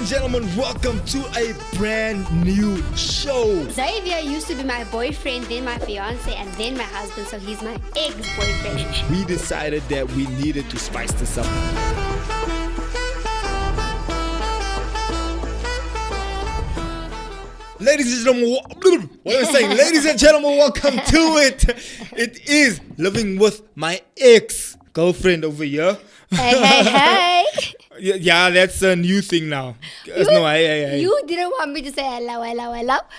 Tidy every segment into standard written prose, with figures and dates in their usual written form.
and gentlemen, welcome to a brand new show. Xavier used to be my boyfriend, then my fiance, and then my husband, so he's my ex-boyfriend. We decided that we needed to spice this up. Ladies and gentlemen, what am I saying? Ladies and gentlemen, welcome to it. It is Living with My Ex-Girlfriend over here. Hey. Yeah, that's a new thing now. You didn't want me to say hello.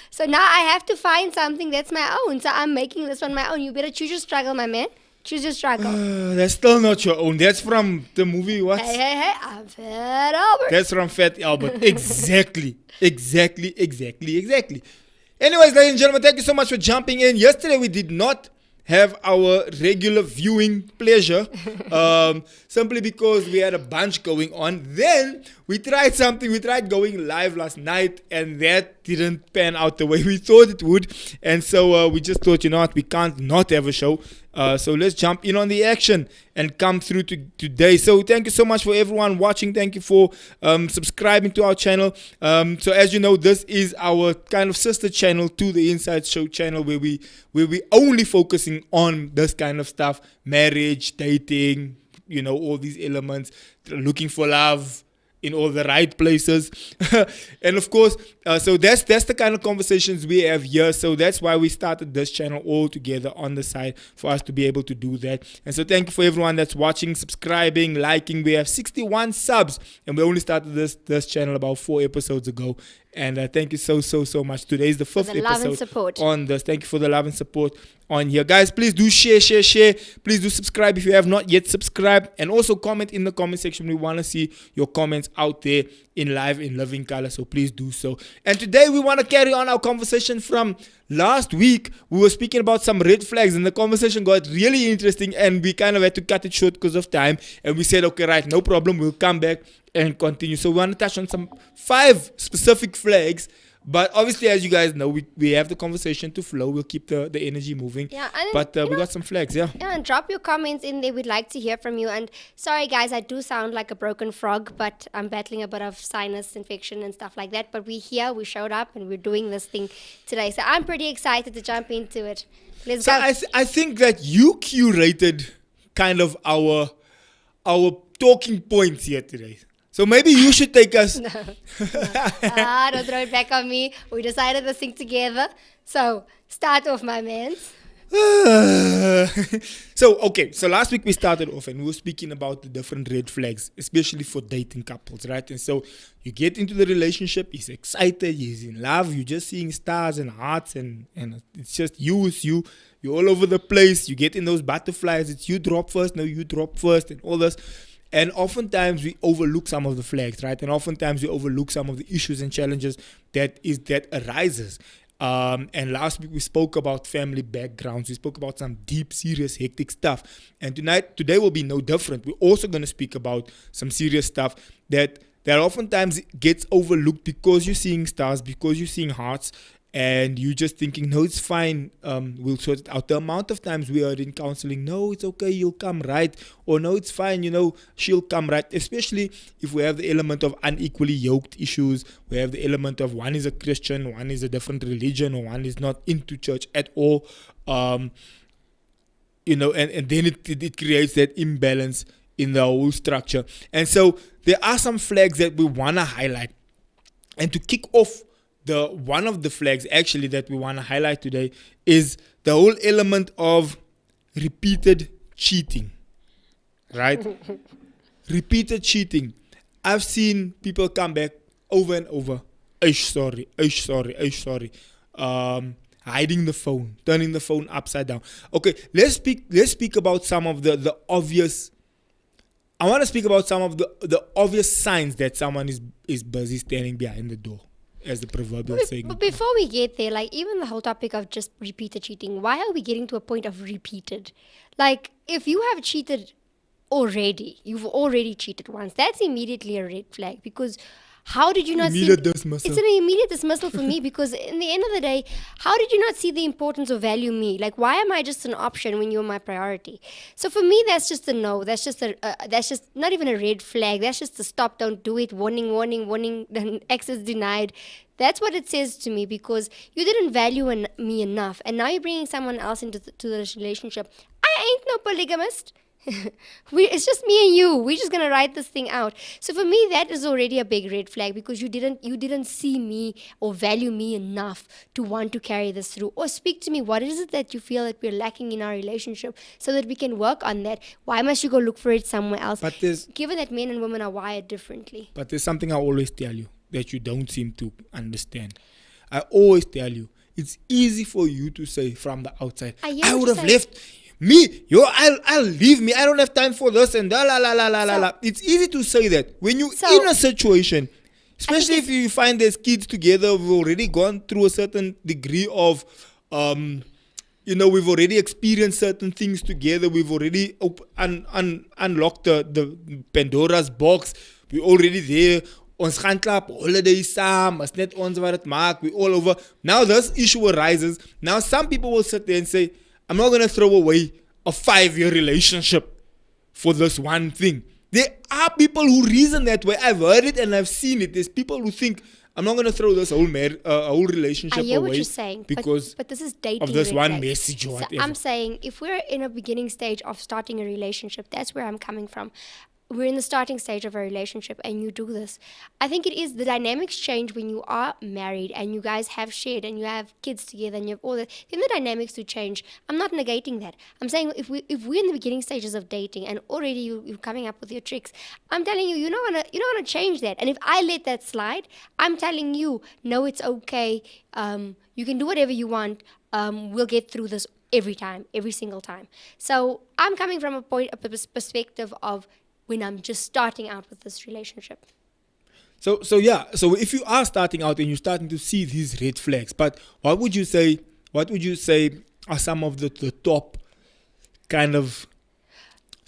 So now I have to find something that's my own. So I'm making this one my own. You better choose your struggle, my man. Choose your struggle. That's still not your own. That's from the movie, what? Hey, I'm Fat Albert. That's from Fat Albert. Exactly. Anyways, ladies and gentlemen, thank you so much for jumping in. Yesterday we did not have our regular viewing pleasure, simply because we had a bunch going on. Then we tried something. We tried going live last night, and that didn't pan out the way we thought it would. And so we just thought, you know what, we can't not have a show. So let's jump in on the action and come through to today. So thank you so much for everyone watching. Thank you for subscribing to our channel. So as you know, this is our kind of sister channel to the Inside Show channel, where we only focusing on this kind of stuff: marriage, dating, you know, all these elements, looking for love in all the right places. And of course, so that's the kind of conversations we have here. So that's why we started this channel all together on the side, for us to be able to do that. And so thank you for everyone that's watching, subscribing, liking. We have 61 subs, and we only started this channel about 4 episodes ago. And thank you so much. Today is the 5th episode on this. Thank you for the love and support on here. Guys, please do share. Please do subscribe if you have not yet subscribed. And also comment in the comment section. We want to see your comments out there in live, in living color. So please do so. And today we want to carry on our conversation from last week. We were speaking about some red flags, and the conversation got really interesting, and we kind of had to cut it short because of time. And we said, okay, right, no problem. We'll come back and continue. So we want to touch on some 5 specific flags. But obviously, as you guys know, we have the conversation to flow. We'll keep the energy moving. Yeah, but we got some flags, yeah. Yeah, and drop your comments in there. We'd like to hear from you. And sorry, guys, I do sound like a broken frog, but I'm battling a bit of sinus infection and stuff like that. But we're here, we showed up, and we're doing this thing today. So I'm pretty excited to jump into it. Let's go. I think that you curated kind of our talking points here today. So maybe you should take us. No. Don't throw it back on me. We decided this thing together. So start off, my man. So last week we started off and we were speaking about the different red flags, especially for dating couples, right? And so you get into the relationship, he's excited, he's in love, you're just seeing stars and hearts, and it's just you're all over the place. You get in those butterflies, it's you drop first, no, you drop first, and all this. And oftentimes we overlook some of the flags, right? And oftentimes we overlook some of the issues and challenges that arises. And last week we spoke about family backgrounds. We spoke about some deep, serious, hectic stuff. And today will be no different. We're also going to speak about some serious stuff that oftentimes gets overlooked because you're seeing stars, because you're seeing hearts, and you just thinking, no, it's fine, we'll sort it out. The amount of times we are in counseling, no, it's okay, you'll come right, or no, it's fine, she'll come right, especially if we have the element of unequally yoked issues. We have the element of one is a Christian, one is a different religion, or one is not into church at all, and then it creates that imbalance in the whole structure. And so there are some flags that we want to highlight. And to kick off, one of the flags actually that we want to highlight today is the whole element of repeated cheating, right? Repeated cheating. I've seen people come back over and over. Sorry. Hiding the phone, turning the phone upside down. Okay, let's speak about some of the obvious. I want to speak about some of the obvious signs that someone is busy standing behind the door, as the proverbial saying. But before we get there, like even the whole topic of just repeated cheating, why are we getting to a point of repeated? Like if you have cheated already, you've already cheated once, that's immediately a red flag, because how did you not Immediate see? dismissal. It's an immediate dismissal for me because in the end of the day, how did you not see the importance or value me? Like, why am I just an option when you're my priority? So for me, that's just a no. That's just that's just not even a red flag. That's just a stop, don't do it, warning, warning, warning, then access denied. That's what it says to me because you didn't value me enough. And now you're bringing someone else into to this relationship. I ain't no polygamist. It's just me and you. We're just gonna write this thing out. So for me, that is already a big red flag because you didn't see me or value me enough to want to carry this through or speak to me. What is it that you feel that we're lacking in our relationship so that we can work on that? Why must you go look for it somewhere else? But Given that men and women are wired differently. But there's something I always tell you that you don't seem to understand. I always tell you, it's easy for you to say from the outside, I would have left me, I'll leave me. I don't have time for this and la la la la la la. It's easy to say that when you're in a situation, especially if you find there's kids together, we've already gone through a certain degree of, we've already experienced certain things together. We've already unlocked the Pandora's box. We're already there. Ons gaan klap holiday saam, as net ons wat het maak, we all over. Now this issue arises. Now some people will sit there and say, I'm not going to throw away a 5-year relationship for this one thing. There are people who reason that way. I've heard it and I've seen it. There's people who think, I'm not going to throw this whole relationship away. I hear what you're saying, because but this is dating of this one flags. message or whatever. So I'm saying if we're in a beginning stage of starting a relationship, that's where I'm coming from. We're in the starting stage of a relationship and you do this. I think it is the dynamics change when you are married and you guys have shared and you have kids together and you have all that. Then the dynamics do change. I'm not negating that. I'm saying if we're in the beginning stages of dating and already you're coming up with your tricks, I'm telling you, you don't wanna change that. And if I let that slide, I'm telling you, no, it's okay. You can do whatever you want. We'll get through this every time, every single time. So I'm coming from a perspective of when I'm just starting out with this relationship. So if you are starting out and you're starting to see these red flags, but what would you say are some of the top kind of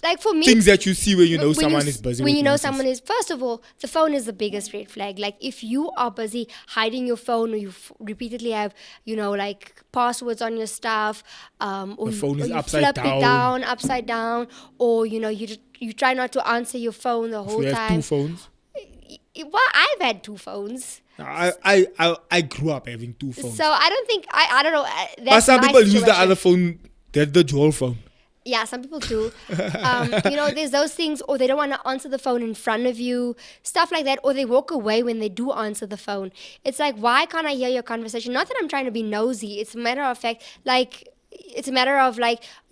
like for me, things that you see when you know someone is busy? When you know someone is, first of all, the phone is the biggest red flag. Like if you are busy hiding your phone or you repeatedly have, like passwords on your stuff, or the phone is upside down, or you try not to answer your phone the whole time. You have 2 phones? Well, I've had 2 phones. I grew up having 2 phones. So I don't think I don't know. But some people use the other phone. That's the dual phone. Yeah, some people do. There's those things, or they don't want to answer the phone in front of you, stuff like that, or they walk away when they do answer the phone. It's like, why can't I hear your conversation? Not that I'm trying to be nosy. It's a matter of fact, it's a matter of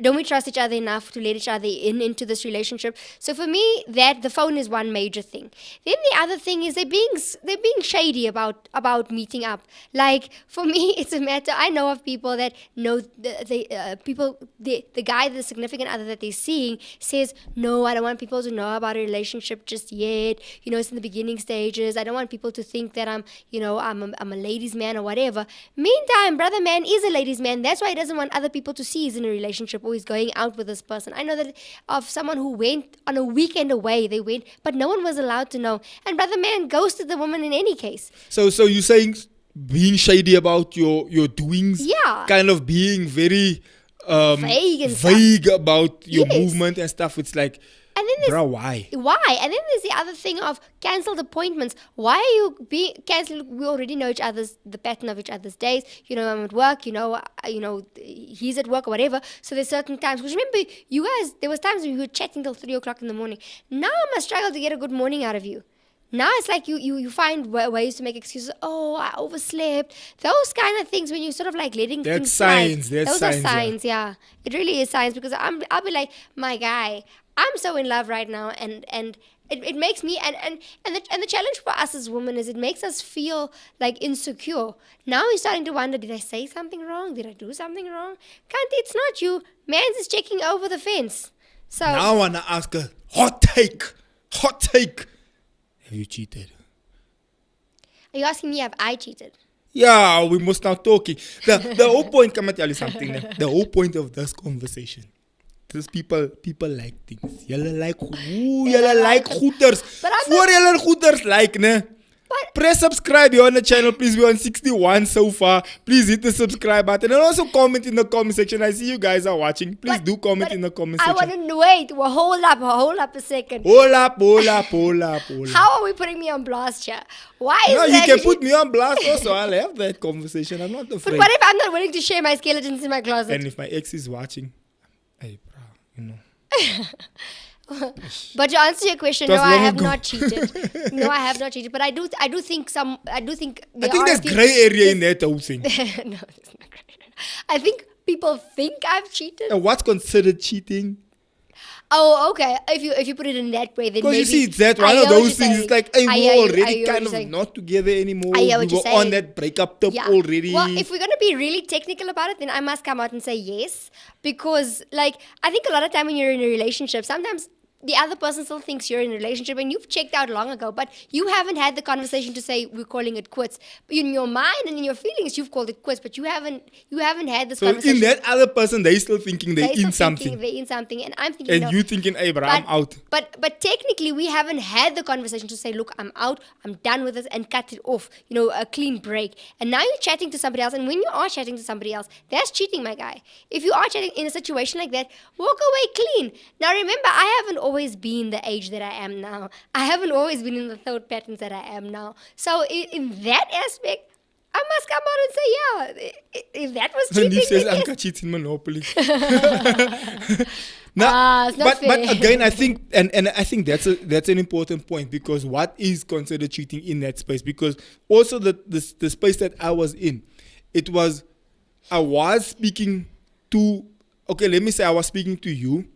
don't we trust each other enough to let each other into this relationship? So for me, that the phone is one major thing. Then the other thing is they're being shady about meeting up. Like for me, it's a matter. I know of people that know the guy, the significant other that they're seeing says, no, I don't want people to know about a relationship just yet. It's in the beginning stages. I don't want people to think that I'm a ladies' man or whatever. Meantime, brother man is a ladies' man. That's why he doesn't want other people to see he's in a relationship or he's going out with this person. I know that of someone who went on a weekend away, they went, but no one was allowed to know. And brother man ghosted the woman in any case. So you're saying being shady about your doings, yeah, kind of being very vague about your movement and stuff. It's like, and then bro, why? Why? And then there's the other thing of cancelled appointments. Why are you being cancelled? We already know the pattern of each other's days. I'm at work. He's at work or whatever. So there's certain times. Because remember, you guys, there was times when we were chatting till 3 o'clock in the morning. Now I must struggle to get a good morning out of you. Now it's like you find ways to make excuses. Oh, I overslept. Those kind of things when you sort of letting things slide. Those are signs, yeah. It really is signs because I'll be like, my guy, I'm so in love right now, and it makes me and the challenge for us as women is it makes us feel insecure. Now we're starting to wonder, did I say something wrong? Did I do something wrong? It's not you. Man's is checking over the fence. So now I wanna ask a hot take. Have you cheated? Are you asking me have I cheated? Yeah, we must now talking. The whole point, come and tell you something. The whole point of this conversation. Because people like things. Y'all like goeders. Voor y'all goeders like, ne? Press subscribe here on the channel. Please, we're on 61 so far. Please hit the subscribe button and also comment in the comment section. I see you guys are watching. Please do comment in the comment I section. want to wait. Well, hold up a second. Hold up. How are we putting me on blast here? Why is No, you that? can put me on blast also. I'll have that conversation. I'm not But afraid. what if I'm not willing to share my skeletons in my closet? And if my ex is watching, hey, bro, you know. But to answer your question, It was no, I long have ago. not cheated. No, I have not cheated. But I do think I there think are there's people- gray area in that whole thing. No, there's not gray area. I think people think I've cheated. And what's considered cheating? Oh, okay. If you put it in that way, then Because maybe you see, it's that I one hear of what those you're things. saying. It's like, hey, I we're hear you. I already hear what kind you're of saying. not together anymore. I hear We what were you're on saying. that breakup tip Yeah. already. Well, if we're gonna be really technical about it, then I must come out and say yes, because like I think a lot of time when you're in a relationship, sometimes the other person still thinks you're in a relationship and you've checked out long ago, but you haven't had the conversation to say we're calling it quits. But in your mind and in your feelings, you've called it quits, but you haven't had this So conversation. in that other person, they still thinking they're They're in still something. thinking they're in something, and I'm thinking, And no. you thinking, hey, bro, I'm out. But technically, we haven't had the conversation to say, look, I'm out, I'm done with this, and cut it off. You know, a clean break. And now you're chatting to somebody else, and when you are chatting to somebody else, that's cheating, my guy. If you are chatting in a situation like that, walk away clean. Now remember, I haven't always been the age that I am now. I haven't always been in the thought patterns that I am now. So in that aspect, I must come out and say, yeah, if that was And cheating, he says, then I'm yes. cheating Monopoly. It's not but fair. again, I think, and I think that's an important point, because what is considered cheating in that space? Because also the space that I was in, I was speaking to, okay, let me say I was speaking to you.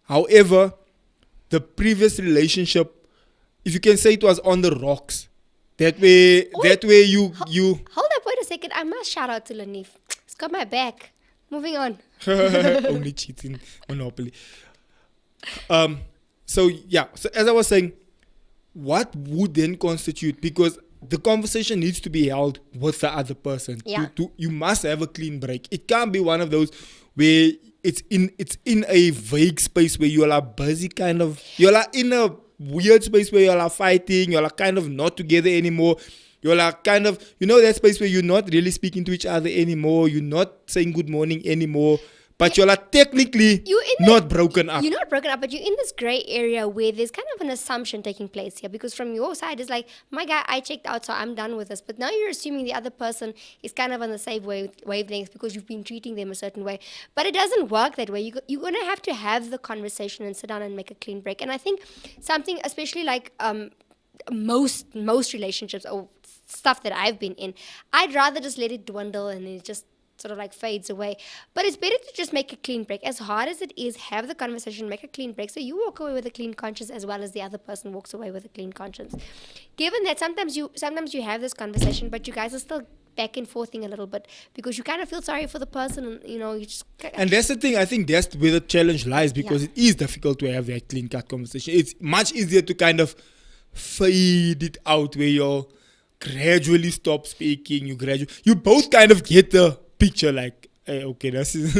However, the previous relationship, if you can say, it was on the rocks. That way you Hold up, wait a second. I must shout out to Lanif. It's got my back. Moving on. only cheating Monopoly. So as I was saying, what would then constitute, because the conversation needs to be held with the other person. Yeah. You must have a clean break. It can't be one of those where it's in a vague space where you are busy, kind of, you are in a weird space where you are fighting, you are kind of not together anymore. You're like kind of, that space where you're not really speaking to each other anymore. You're not saying good morning anymore. But you're like technically not broken up. You're not broken up, but you're in this gray area where there's kind of an assumption taking place here. Because from your side, it's like, my guy, I checked out, so I'm done with this. But now you're assuming the other person is kind of on the same wavelength because you've been treating them a certain way. But it doesn't work that way. You're going to have the conversation and sit down and make a clean break. And I think something, especially like most relationships or stuff that I've been in, I'd rather just let it dwindle and it just sort of like fades away. But it's better to just make a clean break. As hard as it is, have the conversation, make a clean break, so you walk away with a clean conscience as well as the other person walks away with a clean conscience. Given that sometimes you have this conversation, but you guys are still back and forthing a little bit because you kind of feel sorry for the person, and you just and that's the thing. I think that's where the challenge lies, because it is difficult to have that clean cut conversation. It's much easier to kind of fade it out, where you gradually stop speaking. You both kind of get the picture, like, hey, okay, this is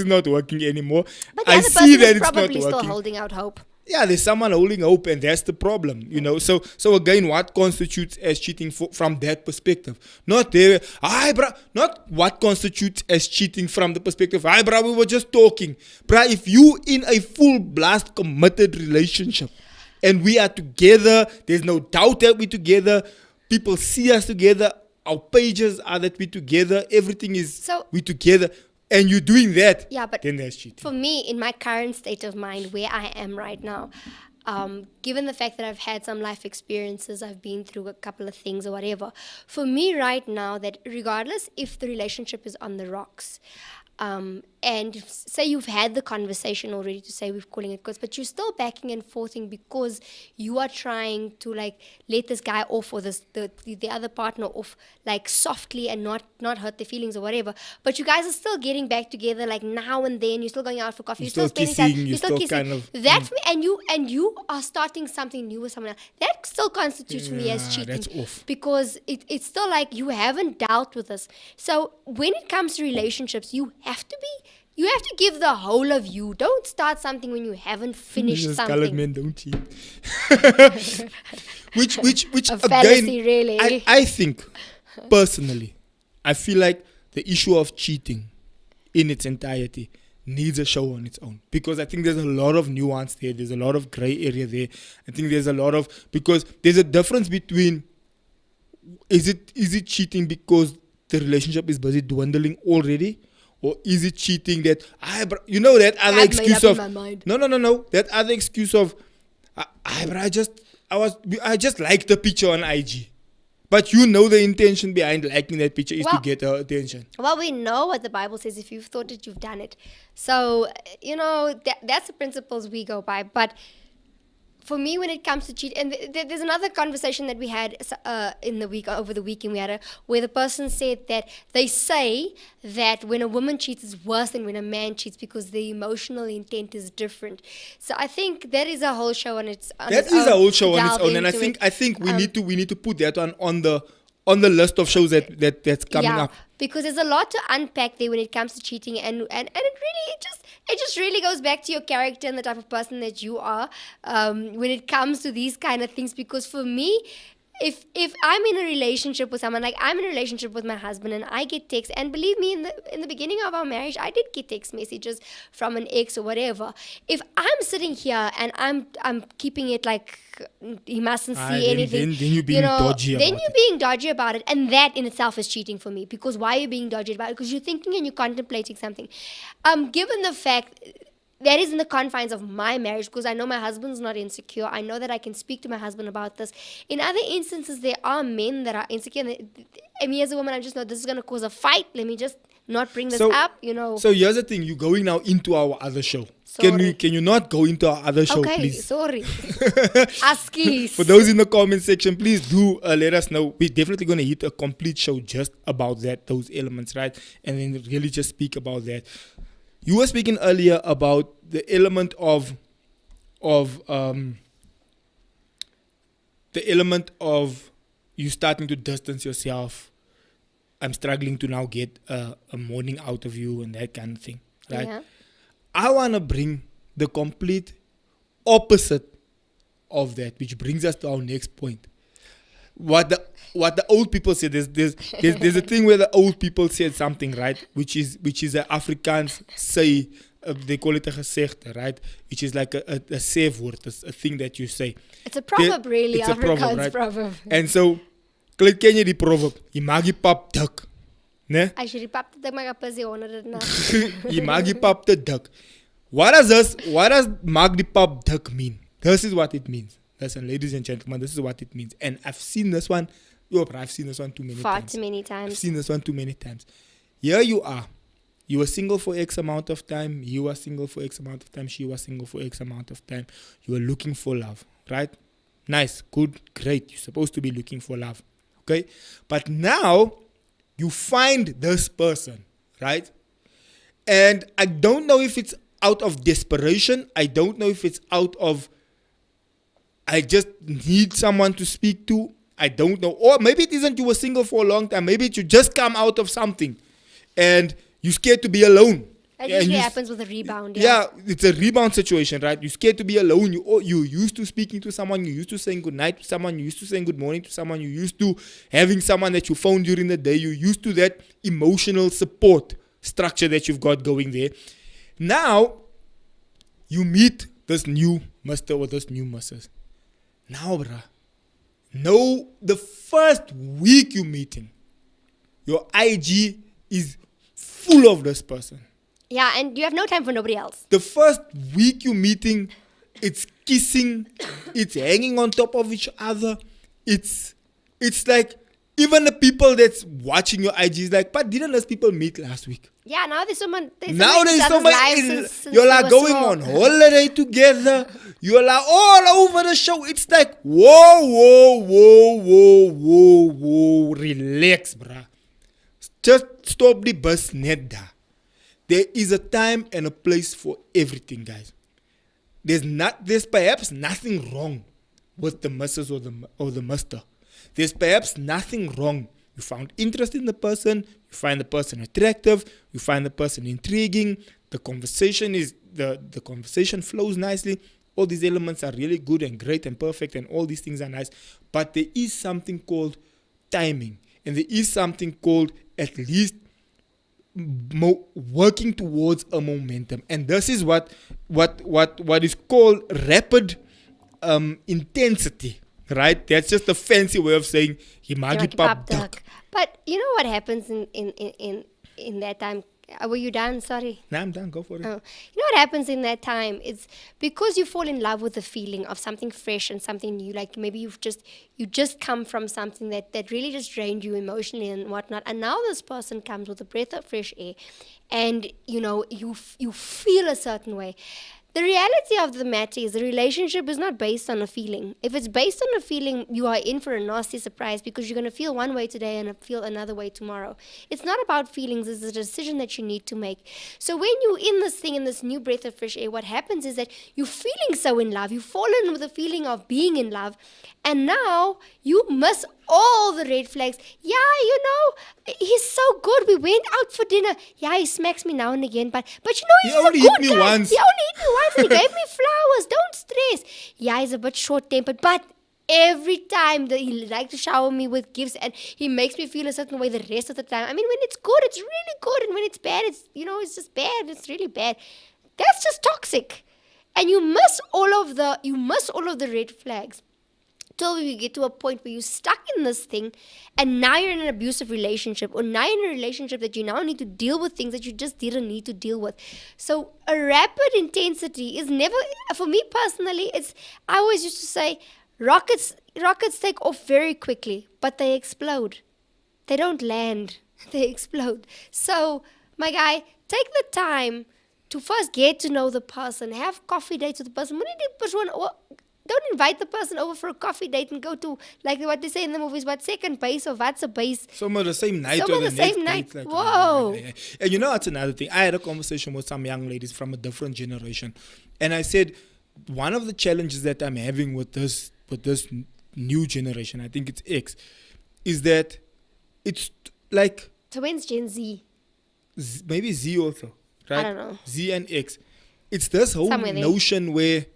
not working anymore. But the I other see person that is it's not probably still working. holding out hope. Yeah, there's someone holding hope, and that's the problem, So again, what constitutes as cheating from that perspective? Not what constitutes as cheating from the perspective, hi, bro, we were just talking. Bro, if you in a full blast committed relationship, and we are together, there's no doubt that we're together, people see us together, our pages are that we're together, everything is we're together, and you're doing that, but then that's cheating. For me, in my current state of mind, where I am right now, given the fact that I've had some life experiences, I've been through a couple of things or whatever, for me right now, that regardless if the relationship is on the rocks, and say you've had the conversation already to say we're calling it quits, but you're still backing and forthing because you are trying to like let this guy off or the other partner off like softly and not hurt their feelings or whatever. But you guys are still getting back together like now and then. You're still going out for coffee. You're still spending time. You're still kissing. Kind of, that for me, and you are starting something new with someone else. That still constitutes for me as cheating. That's off. Because it's still like you haven't dealt with this. So when it comes to relationships, you have to be You have to give the whole of you. Don't start something when you haven't finished Jesus, something. colored men don't cheat. which A again, fallacy, really. I think personally, I feel like the issue of cheating in its entirety needs a show on its own, because I think there's a lot of nuance there. There's a lot of gray area there. I think there's a lot of, because there's a difference between, is it cheating because the relationship is busy dwindling already, or is it cheating that you know that other I've made excuse up of in my mind. no that other excuse of I just liked the picture on IG. But you know the intention behind liking that picture is to get her attention. Well, we know what the Bible says. If you've thought it, you've done it. So, that's the principles we go by. But for me, when it comes to cheat, and there's another conversation that we had over the weekend, where the person said that they say that when a woman cheats, it's worse than when a man cheats because the emotional intent is different. So I think that is a whole show on its own. That is a whole show on its own, and I think we need to put that on the list of shows that's coming up. Because there's a lot to unpack there when it comes to cheating, and it just really goes back to your character and the type of person that you are when it comes to these kind of things. Because for me, if I'm in a relationship with someone, like I'm in a relationship with my husband, and I get texts, and believe me, in the beginning of our marriage, I did get text messages from an ex or whatever. If I'm sitting here and I'm keeping it like he mustn't see anything, then you're being dodgy about it. Then you're being dodgy about it, and that in itself is cheating for me. Because why are you being dodgy about it? Because you're thinking and you're contemplating something. Given the fact that is in the confines of my marriage, because I know my husband's not insecure. I know that I can speak to my husband about this. In other instances, there are men that are insecure. And me as a woman, I just know this is going to cause a fight. Let me just not bring this up, So here's the thing. You're going now into our other show. Can you not go into our other show, please? Okay, sorry. Askies. For those in the comment section, please do let us know. We're definitely going to hit a complete show just about those elements, right? And then really just speak about that. You were speaking earlier about the element of you starting to distance yourself. I'm struggling to now get a morning out of you and that kind of thing, right? Yeah. I want to bring the complete opposite of that, which brings us to our next point. What the old people say, there's a thing where the old people said something, right? Which is an Afrikaans say, they call it a gezegde, right? Which is like a safe word, a thing that you say. It's a proverb, really. It's a Afrikaans proverb, right? And so, ken je die proverb? Je mag je pap dik, ne? As jy die pap te dik maak, is jy onder dit na. Je mag je pap te dik. What does mag die pap dik mean? This is what it means. Listen, ladies and gentlemen, this is what it means. And I've seen this one. I've seen this one too many times. Far too many times. I've seen this one too many times. Here you are. You were single for X amount of time. You were single for X amount of time. She was single for X amount of time. You were looking for love, right? Nice, good, great. You're supposed to be looking for love, okay? But now you find this person, right? And I don't know if it's out of desperation. I don't know if it's out of I just need someone to speak to. I don't know. Or maybe it isn't you were single for a long time. Maybe you just come out of something and you're scared to be alone. That usually happens with a rebound. Yeah, it's a rebound situation, right? You're scared to be alone. You're used to speaking to someone. You're used to saying good night to someone. You're used to saying good morning to someone. You're used to having someone that you found during the day. You're used to that emotional support structure that you've got going there. Now, you meet this new Mr. or this new Mrs. Now, bruh, no, the first week you meeting, your IG is full of this person. Yeah, and you have no time for nobody else. The first week you meeting, it's kissing, it's hanging on top of each other. It's like, even the people that's watching your IG is like, but didn't those people meet last week? Yeah, now there's so much. You're like going on holiday together. You're like all over the show. It's like, whoa. Relax, bruh. Just stop the bus net there. There is a time and a place for everything, guys. There's perhaps nothing wrong with the Mrs. or the Mr. There's perhaps nothing wrong. You found interest in the person. You find the person attractive. You find the person intriguing. the conversation is the conversation flows nicely. All these elements are really good and great and perfect, and all these things are nice. But there is something called timing, and there is something called at least working towards a momentum. And this is what is called rapid intensity, right? That's just a fancy way of saying himagi pop duck. But you know what happens in that time? Were you done? Sorry. Nah, I'm done. Go for it. Oh. You know what happens in that time? It's because you fall in love with the feeling of something fresh and something new. Like maybe you just come from something that really just drained you emotionally and whatnot. And now this person comes with a breath of fresh air, and you feel a certain way. The reality of the matter is the relationship is not based on a feeling. If it's based on a feeling, you are in for a nasty surprise because you're going to feel one way today and feel another way tomorrow. It's not about feelings. It's a decision that you need to make. So when you're in this thing, in this new breath of fresh air, what happens is that you're feeling so in love. You've fallen with the feeling of being in love. And now you miss all the red flags. Yeah, he's so good. We went out for dinner. Yeah, he smacks me now and again. But he's only a good hit me guy. once. He only hit me once and he gave me flowers. Don't stress. Yeah, he's a bit short-tempered. But every time that he likes to shower me with gifts and he makes me feel a certain way the rest of the time. I mean, when it's good, it's really good. And when it's bad, it's just bad. It's really bad. That's just toxic. And you miss all of the red flags. Till you get to a point where you're stuck in this thing and now you're in an abusive relationship, or now you're in a relationship that you now need to deal with things that you just didn't need to deal with. So a rapid intensity is never, for me personally, I always used to say rockets take off very quickly, but they explode. They don't land, they explode. So my guy, take the time to first get to know the person, have coffee dates with the person. Don't invite the person over for a coffee date and go to, like what they say in the movies, what second base or what's a base. Some of the same night Some or of the the next same night. date, like, Whoa. And that's another thing. I had a conversation with some young ladies from a different generation. And I said, one of the challenges that I'm having with this new generation, I think it's X, is that it's like... So when's Gen Z? Maybe Z also, right? I don't know. Z and X. It's this whole Somewhere there. notion where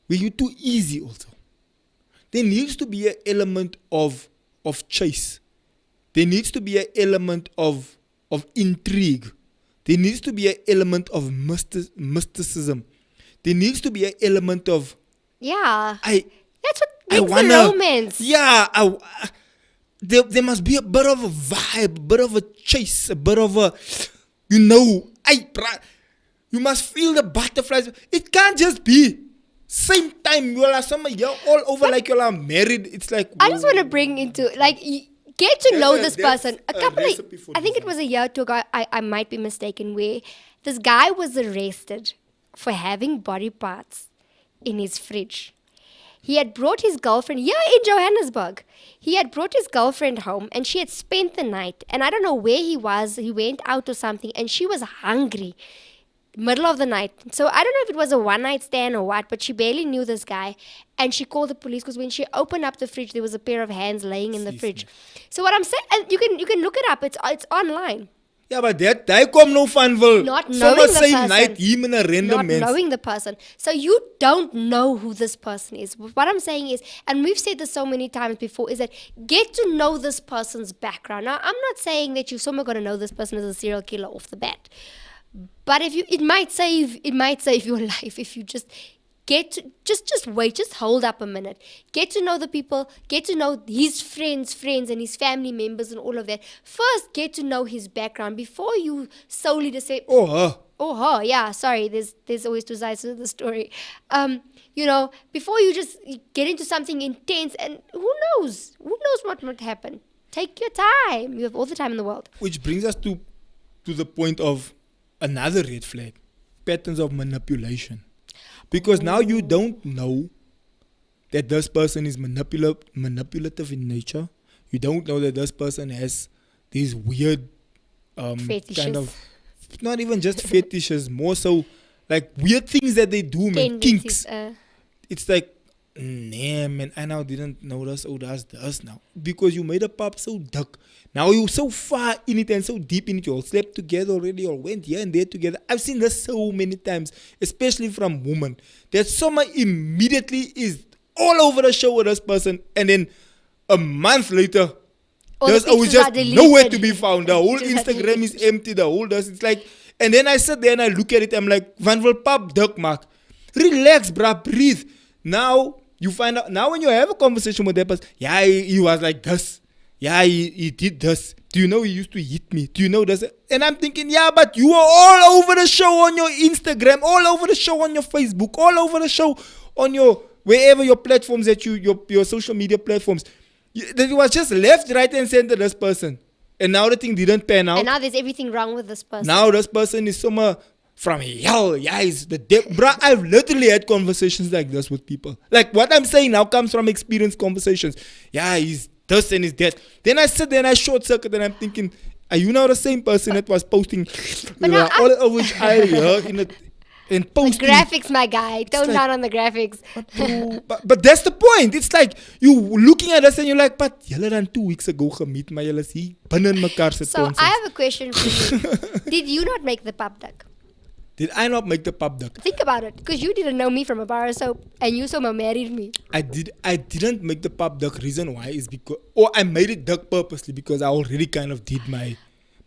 you're too easy also. There needs to be an element of chase. There needs to be an element of intrigue. There needs to be an element of mysticism. There needs to be an element of... Yeah. That's what I makes wanna, the romance. Yeah. There must be a bit of a vibe, a bit of a chase, a bit of a... You must feel the butterflies. It can't just be... Same time, you're all over like you're married. It's like... I just want to bring into, get to know this person. I think it was a year or two ago, I might be mistaken, where this guy was arrested for having body parts in his fridge. He had brought his girlfriend, in Johannesburg. He had brought his girlfriend home and she had spent the night. And I don't know where he was. He went out or something and she was hungry. Middle of the night. So I don't know if it was a one-night stand or what, but she barely knew this guy. And she called the police because when she opened up the fridge, there was a pair of hands laying in the fridge. So what I'm saying, and you can look it up. It's online. Yeah, but that come no funville. Not knowing the person. Night, him in a random Not knowing the person. So you don't know who this person is. What I'm saying is, and we've said this so many times before, is that get to know this person's background. Now, I'm not saying that you're somehow going to know this person is a serial killer off the bat. But it might save your life if you just wait, just hold up a minute. Get to know the people, get to know his friends and his family members and all of that. First, get to know his background before you solely just say, Oh, her. Yeah, sorry, there's always two sides to the story. Before you just get into something intense, and who knows what might happen. Take your time. You have all the time in the world. Which brings us to the point of another red flag, patterns of manipulation. Because now you don't know that this person is manipulative in nature. You don't know that this person has these weird fetishes. kind of, not even just fetishes, more so like weird things that they do, man, kinks. It's like, Nah, man, I now didn't notice. Oh, that's this now. Because you made a pop so dark. Now you so far in it and so deep in it. You all slept together already, or went here and there together. I've seen this so many times, especially from women. That someone immediately is all over the show with this person, and then a month later, All the there's always pictures are just nowhere to deleted. be found. The whole Pictures are Instagram is deleted. empty. The whole does. It's like, and then I sit there and I look at it. I'm like, Van Wil Pap Duck Mark. Relax, bruh, breathe. Now you find out. Now when you have a conversation with that person, yeah, he was like this. Yeah, he did this. Do you know he used to hit me? Do you know this? And I'm thinking, yeah, but you are all over the show on your Instagram, all over the show on your Facebook, all over the show on your wherever your platforms that your social media platforms. That it was just left, right, and center. This person, and now the thing didn't pan out. And now there's everything wrong with this person. Now this person is somewhere from hell. Yeah, he's the devil. Bruh, I've literally had conversations like this with people. Like what I'm saying now comes from experienced conversations. Yeah, he's this and he's that. Then I sit there and I short circuit and I'm thinking, are you now the same person that was posting now all over which I in it and The posting graphics, my guy. Tone like- down on the graphics. but that's the point. It's like you looking at us and you're like, but julle dan 2 weeks ago gemeet, maar julle is hier binne in mekaar se So tonsils. I have a question for you. Did you not make the pub duck? Did I not make the pub duck? Think about it, because you didn't know me from a bar of soap, and you somehow married me. I didn't make the pub duck. Reason why is because, or I made it duck purposely because I already kind of did my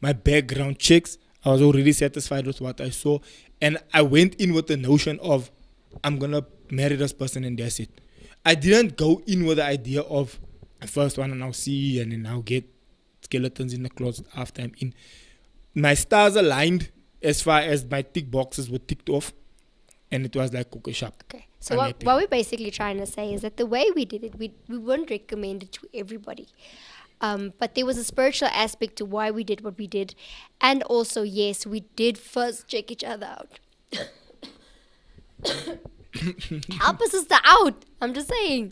background checks. I was already satisfied with what I saw, and I went in with the notion of I'm gonna marry this person and that's it. I didn't go in with the idea of I first want to now see and then now get skeletons in the closet after I'm in. My stars aligned as far as my tick boxes were ticked off, and it was like okay, sharp. Okay. So I'm what, happy. what we're basically trying to say is that the way we did it, we wouldn't recommend it to everybody. But there was a spiritual aspect to why we did what we did. And also, yes, we did first check each other out. Help us sister out. I'm just saying.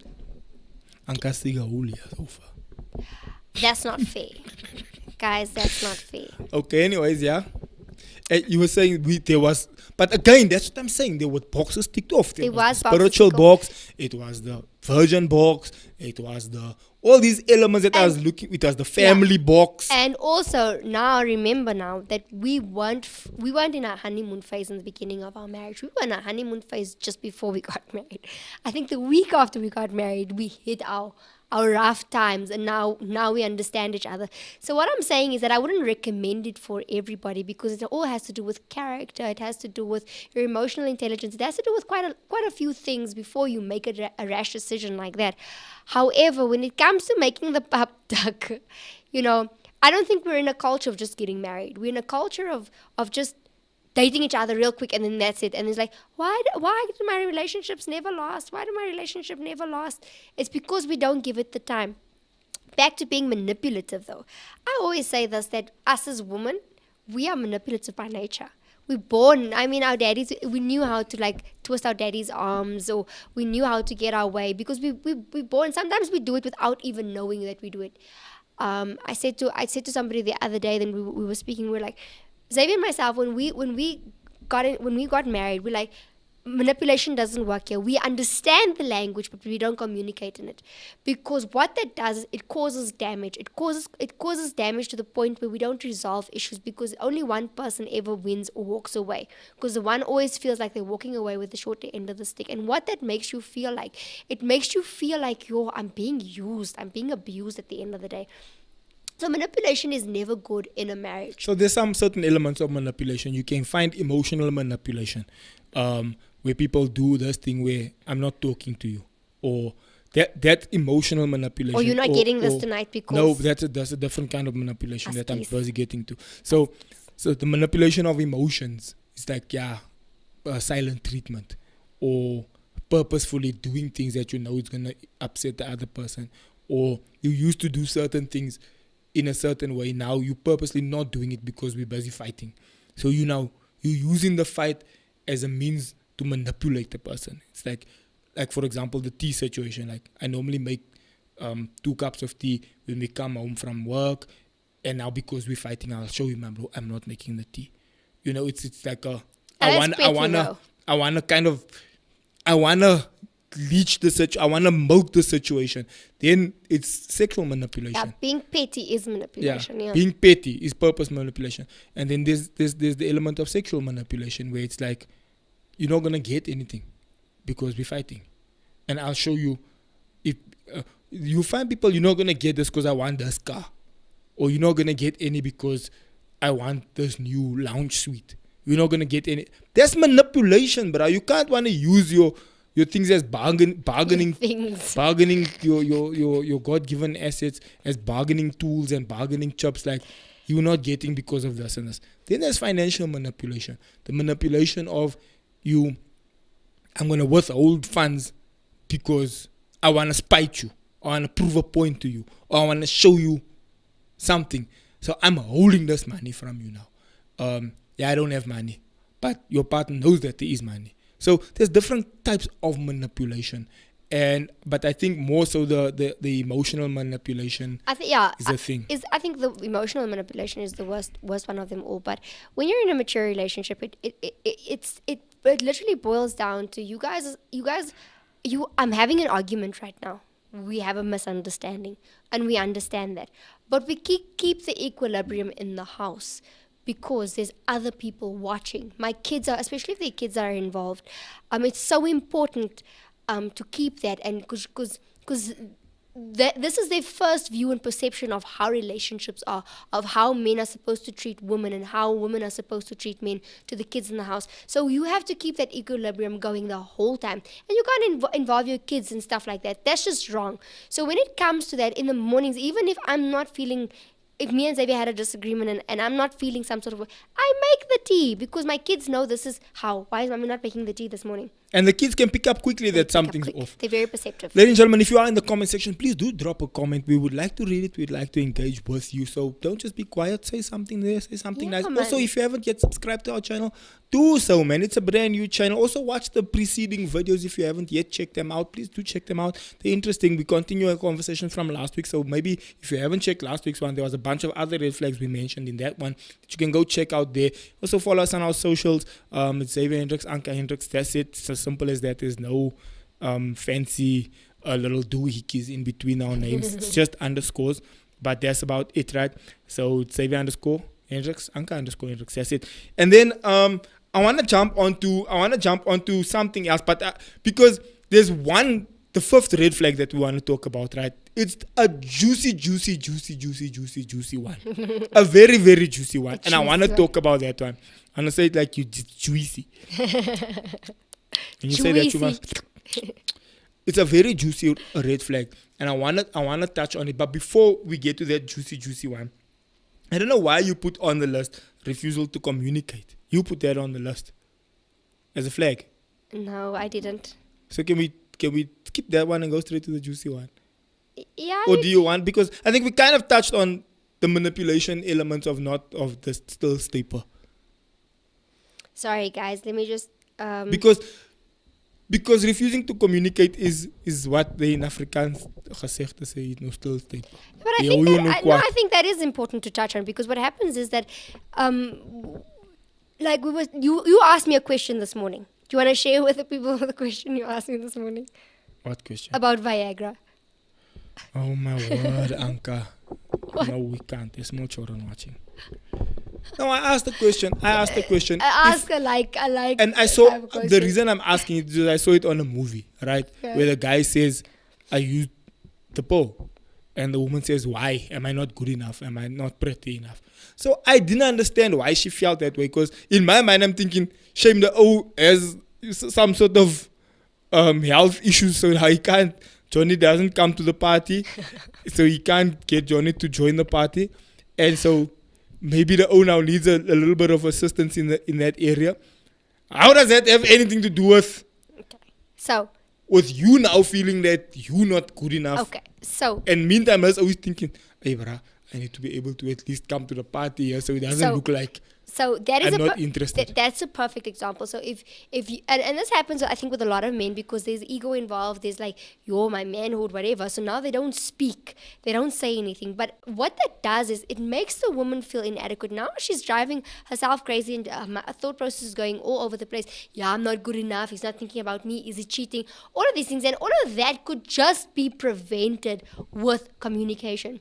Anka siga huli sofa. That's not fair. Guys, that's not fair. Okay, anyways, yeah. You were saying there was, but again, that's what I'm saying. There were boxes ticked off. There There was was the boxes spiritual ticked off. box. It was the virgin box. It was the all these elements that I was And- looking. It was the family box. And also, now remember now that we weren't in our honeymoon phase in the beginning of our marriage. We were in our honeymoon phase just before we got married. I think the week after we got married, we hit our rough times, and now we understand each other. So what I'm saying is that I wouldn't recommend it for everybody because it all has to do with character. It has to do with your emotional intelligence. It has to do with quite a few things before you make a rash decision like that. However, when it comes to making the pub duck, I don't think we're in a culture of just getting married. We're in a culture of just dating each other real quick and then that's it. And it's like, why do my relationships never last? Why do my relationship never last? It's because we don't give it the time. Back to being manipulative though. I always say this, that us as women, we are manipulative by nature. We're born, our daddies, we knew how to twist our daddy's arms, or we knew how to get our way because we're born. Sometimes we do it without even knowing that we do it. I said to somebody the other day, then we were speaking, we were like, Xavier and myself, when we got married, we're like, manipulation doesn't work here. We understand the language, but we don't communicate in it, because what that does is it causes damage. It causes damage to the point where we don't resolve issues because only one person ever wins or walks away, because the one always feels like they're walking away with the shorter end of the stick. And what that makes you feel like, it makes you feel like I'm being used, I'm being abused at the end of the day. So manipulation is never good in a marriage. So there's some certain elements of manipulation. You can find emotional manipulation, where people do this thing where I'm not talking to you, or that emotional manipulation. Or you're not getting this tonight because... No, that's a different kind of manipulation that I'm Please. busy getting to. So the manipulation of emotions is like, silent treatment, or purposefully doing things that you know is going to upset the other person, or you used to do certain things in a certain way. Now you purposely not doing it because we're busy fighting. So you're using the fight as a means to manipulate the person. It's like for example, the tea situation. Like I normally make 2 cups of tea when we come home from work, and now because we're fighting, I'll show you, bro, I'm not making the tea. It's like I wanna leech the situation. I want to milk the situation. Then it's sexual manipulation. Yeah, being petty is manipulation. Yeah. Being petty is purpose manipulation. And then there's the element of sexual manipulation where it's like, you're not gonna get anything because we're fighting. And I'll show you. If you find people, you're not gonna get this because I want this car, or you're not gonna get any because I want this new lounge suite. You're not gonna get any. That's manipulation, bro. You can't want to use your things as bargaining Things. bargaining your God-given assets as bargaining tools and bargaining chips, like you're not getting because of this and this. Then there's financial manipulation. The manipulation of you, I'm gonna withhold funds because I wanna spite you, or I wanna prove a point to you, or I wanna show you something. So I'm holding this money from you now. I don't have money, but your partner knows that there is money. So there's different types of manipulation, but I think more so the emotional manipulation is a thing. I think the emotional manipulation is the worst one of them all. But when you're in a mature relationship, it literally boils down to you guys. I'm having an argument right now. We have a misunderstanding, and we understand that, but we keep the equilibrium in the house. Because there's other people watching. My kids are, especially if their kids are involved, it's so important to keep that, and because this is their first view and perception of how relationships are, of how men are supposed to treat women and how women are supposed to treat men to the kids in the house. So you have to keep that equilibrium going the whole time, and you can't involve your kids and stuff like that. That's just wrong. So when it comes to that, in the mornings, even if I'm not feeling. If me and Xavier had a disagreement and I'm not feeling some sort of way, I make the tea because my kids know this is how. Why is mommy not making the tea this morning? And the kids can pick up quickly that something's off. They're very perceptive. Ladies and gentlemen, if you are in the comment section, please do drop a comment. We would like to read it. We'd like to engage with you. So don't just be quiet. Say something there. Say something nice. Man. Also, if you haven't yet subscribed to our channel, do so, man. It's a brand new channel. Also, watch the preceding videos if you haven't yet checked them out. Please do check them out. They're interesting. We continue a conversation from last week. So maybe if you haven't checked last week's one, there was a bunch of other red flags we mentioned in that one that you can go check out there. Also, follow us on our socials. It's Xavier Hendricks, Anka Hendricks. That's it. It's as simple as that. There's no fancy little doohickeys in between our names. It's just underscores, but that's about it, right? So it's Xavier _ Hendricks, Anka _ Hendricks. That's it. And then I want to jump onto something else, but because there's the fifth red flag that we want to talk about, right? It's a juicy one. A very, very juicy one. And I want to talk about that one. I want to say it like you just juicy. And you say that you must. It's a very juicy red flag, and I wanna touch on it. But before we get to that juicy one, I don't know why you put on the list refusal to communicate. You put that on the list as a flag. No, I didn't. So can we skip that one and go straight to the juicy one? Yeah. Or do you want? Because I think we kind of touched on the manipulation elements of the still staple. Sorry, guys. Let me just. Because refusing to communicate is what they in Afrikaans gezegd sê no stil stay. But I think that is important to touch on, because what happens is that like you asked me a question this morning. Do you want to share with the people the question you asked me this morning? What question? About Viagra. Oh my word, Anka. No, we can't. There's more children watching. No, I asked the question. I asked her like. And I saw the reason I'm asking it is I saw it on a movie, right? Yeah. Where the guy says, "I used the pill," and the woman says, "Why? Am I not good enough? Am I not pretty enough?" So I didn't understand why she felt that way, because in my mind I'm thinking, shame the O has some sort of health issues, so he can't. Johnny doesn't come to the party, so he can't get Johnny to join the party, and so. Maybe the O now needs a little bit of assistance in that area. How does that have anything to do with? Okay. So. With you now feeling that you're not good enough. Okay. So. And meantime, I was always thinking, hey, brah, I need to be able to at least come to the party here so it doesn't So- look like So that is I'm not interested. That's a perfect example. So if you, and this happens, I think, with a lot of men, because there's ego involved. There's like, you're my manhood, whatever. So now they don't speak, they don't say anything. But what that does is it makes the woman feel inadequate. Now she's driving herself crazy, and my thought process is going all over the place. Yeah, I'm not good enough. He's not thinking about me. Is he cheating? All of these things, and all of that could just be prevented with communication.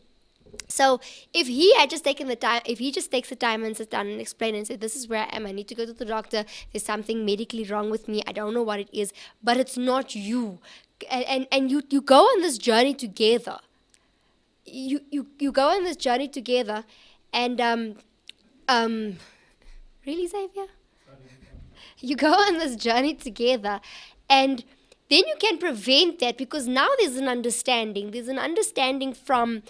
So if he had just taken the time, if he just takes the time and sits down and explain and say, this is where I am, I need to go to the doctor, there's something medically wrong with me, I don't know what it is, but it's not you. And you go on this journey together. You go on this journey together, and really, Xavier? You go on this journey together, and then you can prevent that, because now there's an understanding. There's an understanding from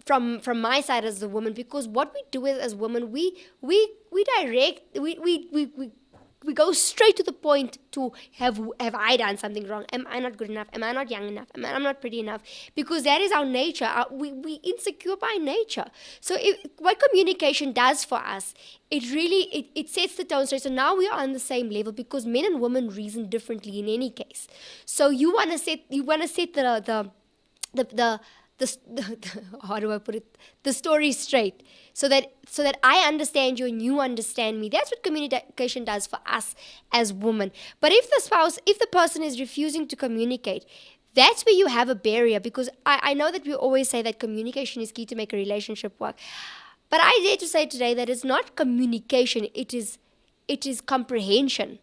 my side as a woman, because what we do as women, we go straight to the point to have I done something wrong? Am I not good enough? Am I not young enough? I'm not pretty enough? Because that is our nature. We insecure by nature. So what communication does for us, it sets the tone straight. So now we are on the same level, because men and women reason differently in any case. So you want to set the how do I put it? The story straight, so that I understand you and you understand me. That's what communication does for us as women. But if the person is refusing to communicate, that's where you have a barrier, because I know that we always say that communication is key to make a relationship work. But I dare to say today that it's not communication, it is comprehension.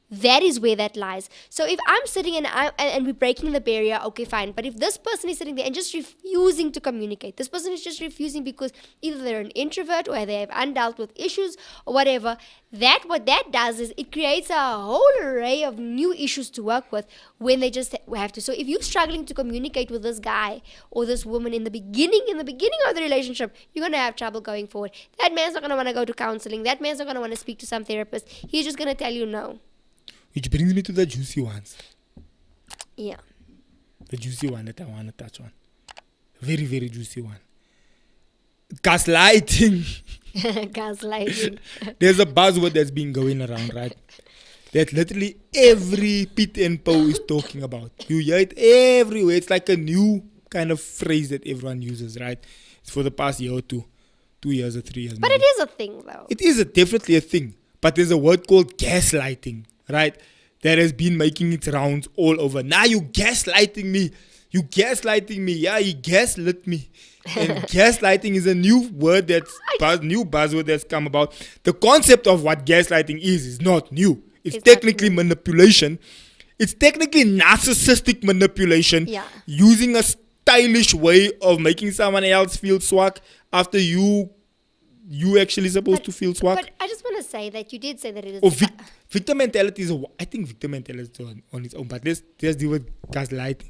That is where that lies. So if I'm sitting and we're breaking the barrier, okay, fine. But if this person is sitting there and just refusing to communicate, this person is just refusing because either they're an introvert or they have undealt with issues or whatever, what that does is it creates a whole array of new issues to work with when they just have to. So if you're struggling to communicate with this guy or this woman in the beginning of the relationship, you're going to have trouble going forward. That man's not going to want to go to counseling. That man's not going to want to speak to some therapist. He's just going to tell you no. Which brings me to the juicy ones. Yeah. The juicy one that I want to touch on. Very, very juicy one. Gaslighting. Gaslighting. There's a buzzword that's been going around, right? That literally every Pete and Poe is talking about. You hear it everywhere. It's like a new kind of phrase that everyone uses, right? It's for the past year or 2 years or 3 years. But maybe. it is a thing, though. It is definitely a thing. But there's a word called gaslighting, right? That has been making its rounds all over. Now you gaslighting me. You gaslighting me. Yeah, you gaslit me. And gaslighting is a new word new buzzword that's come about. The concept of what gaslighting is not new. It's technically manipulation. It's technically narcissistic manipulation. Yeah. Using a stylish way of making someone else feel swag after you actually supposed to feel swag. But I just want to say that you did say that it is... Or victim mentality is... I think victim mentality is on its own. But let's deal with gaslighting.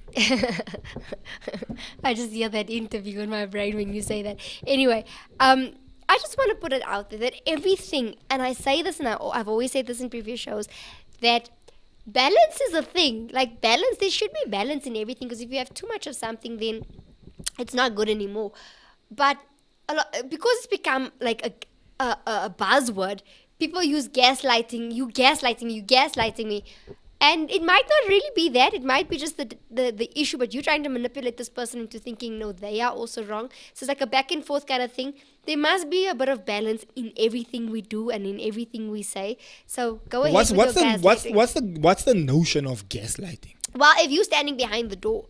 I just hear that interview in my brain when you say that. Anyway, I just want to put it out there that everything, and I say this and I've always said this in previous shows, that balance is a thing. Like balance, there should be balance in everything, because if you have too much of something, then it's not good anymore. But because it's become like a buzzword, people use gaslighting. You gaslighting me. And it might not really be that. It might be just the issue, but you're trying to manipulate this person into thinking, no, they are also wrong. So it's like a back and forth kind of thing. There must be a bit of balance in everything we do and in everything we say. So go ahead with your gaslighting. What's the notion of gaslighting? Well, if you're standing behind the door,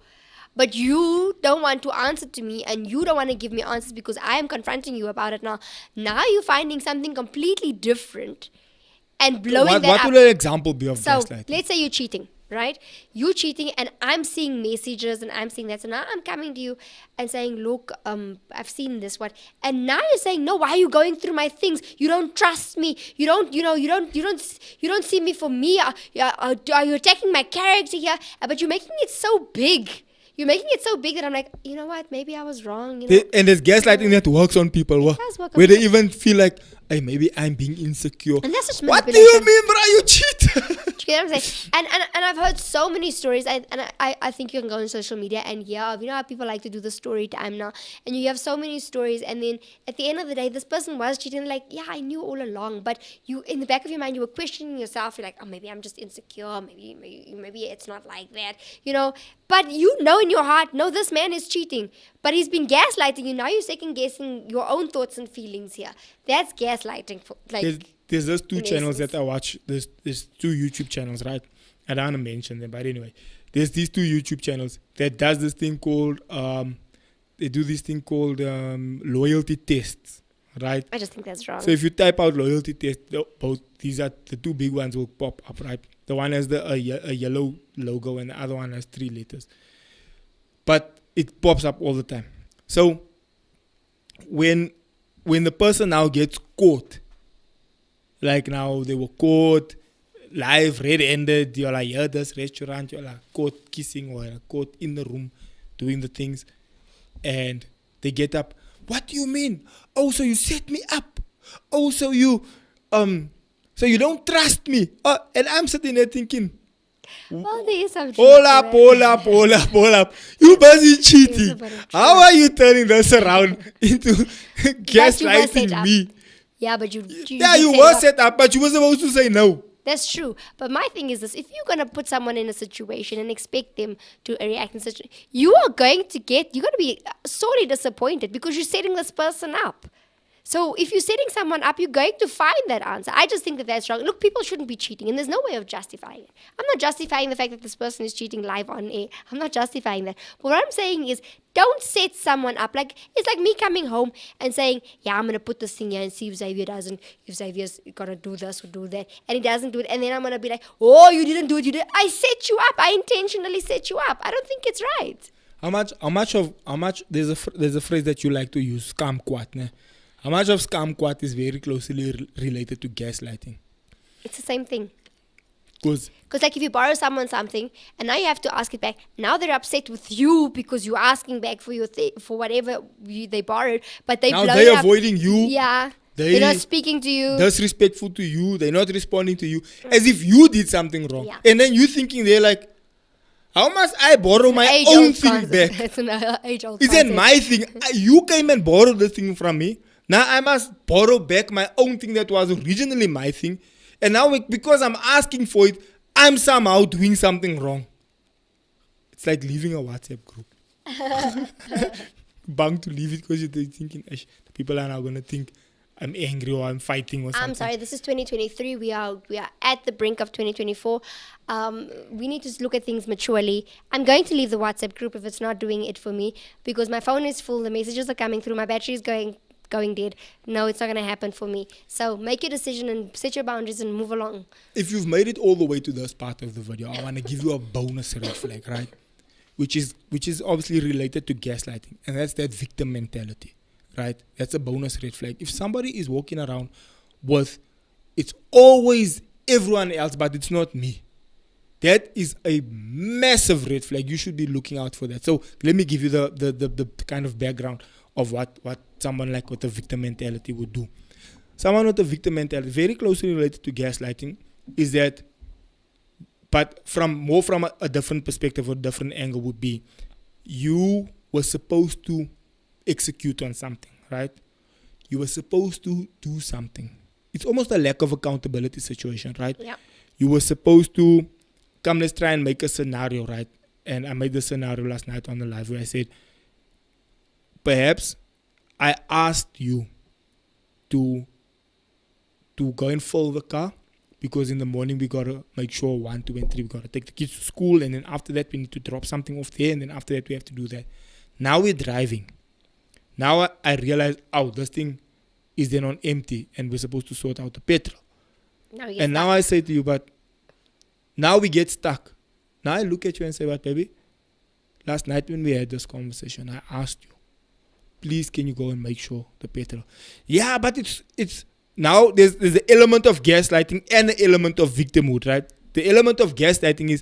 but you don't want to answer to me and you don't want to give me answers because I am confronting you about it now. Now you're finding something completely different and blowing that up. What would an example be of gaslighting? So let's say you're cheating, right? You're cheating and I'm seeing messages and I'm seeing that. So now I'm coming to you and saying, look, I've seen this one. And now you're saying, no, why are you going through my things? You don't trust me. You don't see me for me. Are you attacking my character here? But you're making it so big. You're making it so big that I'm like, you know what? Maybe I was wrong. And there's gaslighting that works on people. It does work on where they people. even feel like, hey, maybe I'm being insecure. And that's just What do you manipulation. mean, bro? You cheat. Do you get what I'm saying? And I've heard so many stories, I think you can go on social media and hear of, you know how people like to do the story time now, and you have so many stories, and then at the end of the day, this person was cheating, like, yeah, I knew all along, but you, in the back of your mind, you were questioning yourself, you're like, oh, maybe I'm just insecure, maybe it's not like that, you know, but you know in your heart, no, this man is cheating, but he's been gaslighting you, now you're second guessing your own thoughts and feelings here. That's gaslighting, for, like... There's those two in channels essence. that I watch. There's two YouTube channels, right? I don't want to mention them, but anyway, there's these two YouTube channels that does this thing called they do this thing called loyalty tests, right? I just think that's wrong. So if you type out loyalty test, both these are the two big ones will pop up, right? The one has a yellow logo and the other one has 3 letters. But it pops up all the time. So when the person now gets caught, like now they were caught live, red-handed, you're like, yeah, this restaurant, you're like caught kissing or caught in the room doing the things, and they get up. What do you mean? Oh, so you set me up? Oh, so you don't trust me? And I'm sitting there thinking, well, there is some truth hold to up, that. hold up. You busy cheating. There's a bit of How are you turning this around into set gaslighting up. me? Yeah, but you Yeah, did you say were that. set up, but you were supposed to say no. That's true. But my thing is this: if you're gonna put someone in a situation and expect them to react in such, you're gonna be sorely disappointed because you're setting this person up. So if you're setting someone up, you're going to find that answer. I just think that that's wrong. Look, people shouldn't be cheating, and there's no way of justifying it. I'm not justifying the fact that this person is cheating live on air. I'm not justifying that. But what I'm saying is, don't set someone up. Like, it's like me coming home and saying, yeah, I'm going to put this thing here and see if Xavier doesn't, if Xavier's going to do this or do that, and he doesn't do it. And then I'm going to be like, oh, you didn't do it. I set you up. I intentionally set you up. I don't think it's right. How much, there's a phrase that you like to use, scamquat, ne? How much of scamquat is very closely related to gaslighting? It's the same thing. Because like if you borrow someone something and now you have to ask it back, now they're upset with you because you're asking back for your for whatever they borrowed, but they now blow they're it up. avoiding you. Yeah, they're not speaking to you. Disrespectful to you. They're not responding to you as if you did something wrong. Yeah. And then you thinking they're like, how must I borrow my Age-old own thing concept. back? It's an age-old Is concept. it my thing? You came and borrowed the thing from me. Now I must borrow back my own thing that was originally my thing. And now because I'm asking for it, I'm somehow doing something wrong. It's like leaving a WhatsApp group. Bound to leave it because you're thinking, the people are now going to think I'm angry or I'm fighting or something. I'm sorry, this is 2023. We are at the brink of 2024. We need to look at things maturely. I'm going to leave the WhatsApp group if it's not doing it for me because my phone is full, the messages are coming through, my battery is going dead. No, it's not going to happen for me. So make your decision and set your boundaries and move along. If you've made it all the way to this part of the video, I want to give you a bonus red flag, right? Which is obviously related to gaslighting, and that's that victim mentality, right? That's a bonus red flag. If somebody is walking around with, it's always everyone else, but it's not me, that is a massive red flag. You should be looking out for that. So let me give you the kind of background of what someone like with a victim mentality would do. Someone with a victim mentality, very closely related to gaslighting, is that, but from a different perspective or different angle, would be you were supposed to execute on something, right? You were supposed to do something. It's almost a lack of accountability situation, right? Yeah. You were supposed to come, let's try and make a scenario, right? And I made the scenario last night on the live where I said, perhaps I asked you to go and fill the car because in the morning we got to make sure 1, 2, and 3, we got to take the kids to school, and then after that we need to drop something off there, and then after that we have to do that. Now we're driving. Now I realize, this thing is then on empty and we're supposed to sort out the petrol. Now I say to you, but now we get stuck. Now I look at you and say, but baby, last night when we had this conversation, I asked you, please can you go and make sure the petrol. Yeah, but it's now there's the element of gaslighting and the element of victimhood, right? The element of gaslighting is,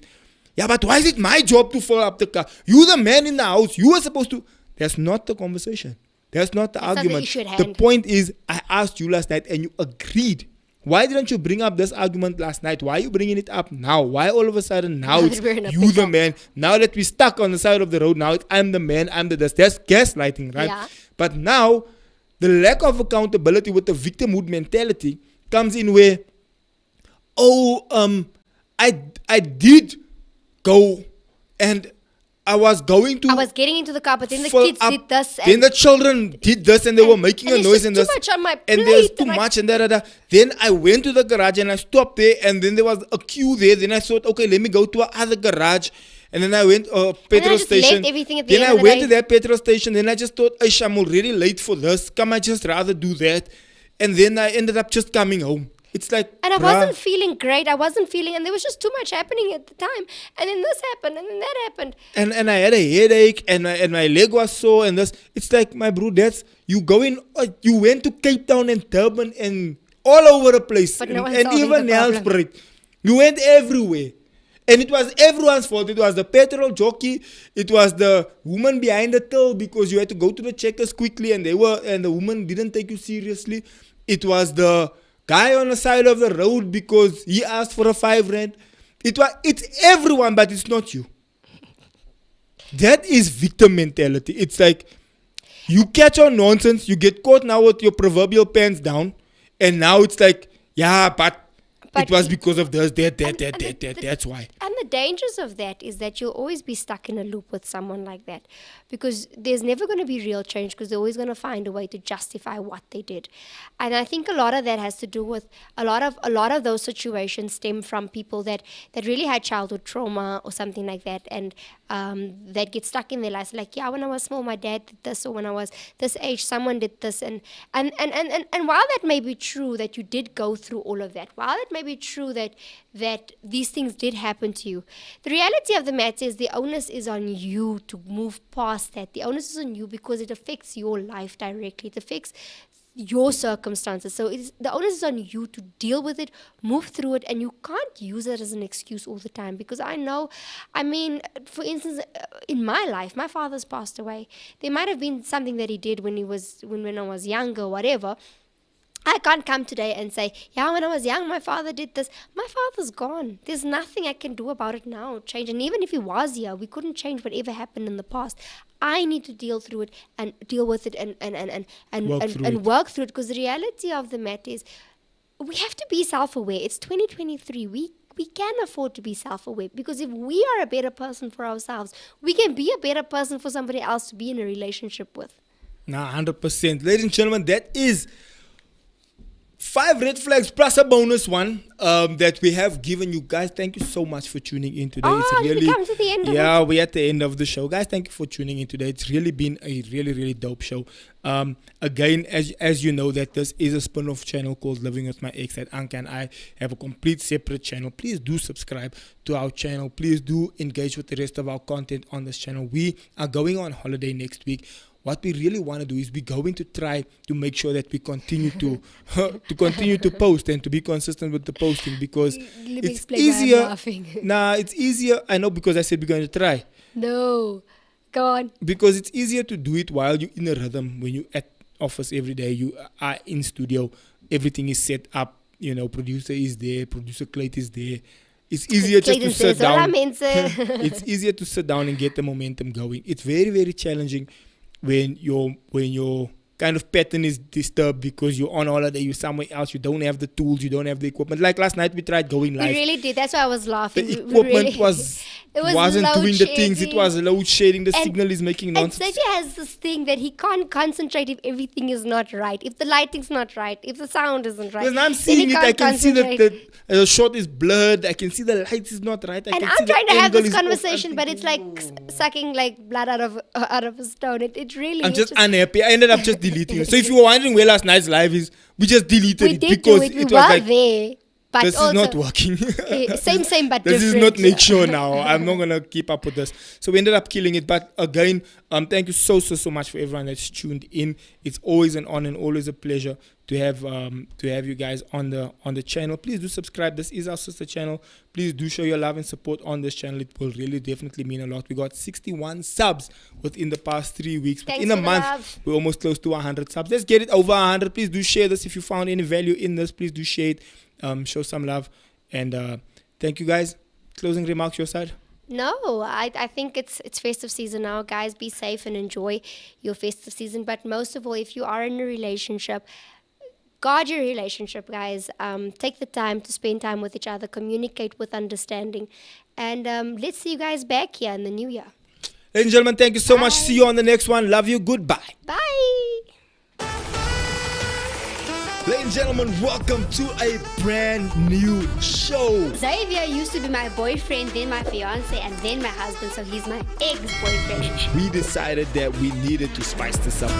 yeah, but why is it my job to fill up the car? You the man in the house, you are supposed to. That's not the conversation. That's not the That's not the argument. issue at The hand. point is, I asked you last night and you agreed. Why didn't you bring up this argument last night? Why are you bringing it up now? Why all of a sudden now Now it's that we're in a you the pickle. man? Now that we're stuck on the side of the road, now it's I'm the man, I'm the this. That's gaslighting, right? Yeah. But now, the lack of accountability with the victimhood mentality comes in where, I did go and I was going to I was getting into the car, but then the fill kids up. did this. Then the children did this and they were making a there's noise just and too this. much on my And plate there's too and I- much and da. Then I went to the garage and I stopped there and then there was a queue there. Then I thought, okay, let me go to another garage. And then I went petrol just left station. everything at the Then end I of the went day. to that petrol station. Then I just thought, Aish, I'm already late for this. Come, I just rather do that. And then I ended up just coming home. It's like, And I bruh. wasn't feeling great. I wasn't feeling, and there was just too much happening at the time. And then this happened, and then that happened. And I had a headache and my leg was sore and this. It's like, my bro, that's you you went to Cape Town and Durban and all over the place. But no one's and solving even the problem. Nelspruit. You went everywhere. And it was everyone's fault. It was the petrol jockey. It was the woman behind the till because you had to go to the checkers quickly and the woman didn't take you seriously. It was the guy on the side of the road because he asked for a 5 rand. It's everyone, but it's not you. That is victim mentality. It's like you catch on nonsense, you get caught now with your proverbial pants down, and now it's like, yeah, but it But was it- because of this, that. the- That's why. And the dangers of that is that you'll always be stuck in a loop with someone like that, because there's never going to be real change, because they're always going to find a way to justify what they did. And I think a lot of that has to do with a lot of those situations stem from people that really had childhood trauma or something like that, and that get stuck in their lives. Like, yeah, when I was small, my dad did this, or when I was this age, someone did this, and while that may be true that you did go through all of that, while it may be true that these things did happen to you, the reality of the matter is the onus is on you to move past that. The onus is on you because it affects your life directly. It affects your circumstances. So the onus is on you to deal with it, move through it, and you can't use it as an excuse all the time. Because for instance, in my life, my father's passed away. There might have been something that he did when I was younger, whatever. I can't come today and say, yeah, when I was young, my father did this. My father's gone. There's nothing I can do about it now, change. And even if he was here, we couldn't change whatever happened in the past. I need to deal through it and deal with it and work through it. Because the reality of the matter is, we have to be self-aware. It's 2023. We can afford to be self-aware, because if we are a better person for ourselves, we can be a better person for somebody else to be in a relationship with. Nah, 100%. Ladies and gentlemen, that is 5 red flags plus a bonus one that we have given you guys. Thank you so much for tuning in today. Did we come to the end of it? We're at the end of the show. Guys, thank you for tuning in today. It's really been a really, really dope show. Again, as you know, that this is a spin-off channel called Living With My Ex, that Anka and I have a complete separate channel. Please do subscribe to our channel. Please do engage with the rest of our content on this channel. We are going on holiday next week. What we really want to do is we're going to try to make sure that we continue to continue to post and to be consistent with the posting, because Let me it's explain why I'm easier. laughing. It's easier. I know, because I said we're going to try. No. Go on. Because it's easier to do it while you're in a rhythm. When you're at office every day, you are in studio, everything is set up, producer is there, producer Clayton is there. It's easier just to Clayton sit says, "Hola, down. mense." It's easier to sit down and get the momentum going. It's very, very challenging when your kind of pattern is disturbed because you're on holiday, you're somewhere else, you don't have the tools, you don't have the equipment. Like last night we tried going live. We really did. That's why I was laughing. The We equipment really- it wasn't load doing the things. It shedding. was load shedding. The And- signal is making And nonsense. Sergio has this thing that he can't concentrate if everything is not right. If the lighting's not right. If the sound isn't right. Because I'm then he seeing it, I can't can see that concentrate. the shot is blurred. I can see the light is not right. And can see I'm the trying to have angle this is off. I'm conversation, but thinking, it's like sucking like blood out of a stone. It really I'm is just unhappy. I ended up just deleting it. So if you were wondering where last night's live is, we just deleted we it did do because it. We was were like there. But this also, is not working. Same, but this different. is not Make Sure now. I'm not gonna keep up with this. So we ended up killing it. But again, thank you so much for everyone that's tuned in. It's always an honor and always a pleasure to have you guys on the channel. Please do subscribe. This is our sister channel. Please do show your love and support on this channel. It will really definitely mean a lot. We got 61 subs within the past 3 weeks. Thanks in a for the month, love. we're almost close to 100 subs. Let's get it over 100. Please do share this if you found any value in this. Please do share it. Show some love. And thank you guys. Closing remarks your side? No, I think it's festive season now. Guys, be safe and enjoy your festive season. But most of all, if you are in a relationship, guard your relationship, guys. Take the time to spend time with each other. Communicate with understanding. And let's see you guys back here in the new year. Ladies and gentlemen, thank you so much. Bye. See you on the next one. Love you. Goodbye. Bye. Ladies and gentlemen, welcome to a brand new show. Xavier used to be my boyfriend, then my fiance, and then my husband, so he's my ex-boyfriend. We decided that we needed to spice this up.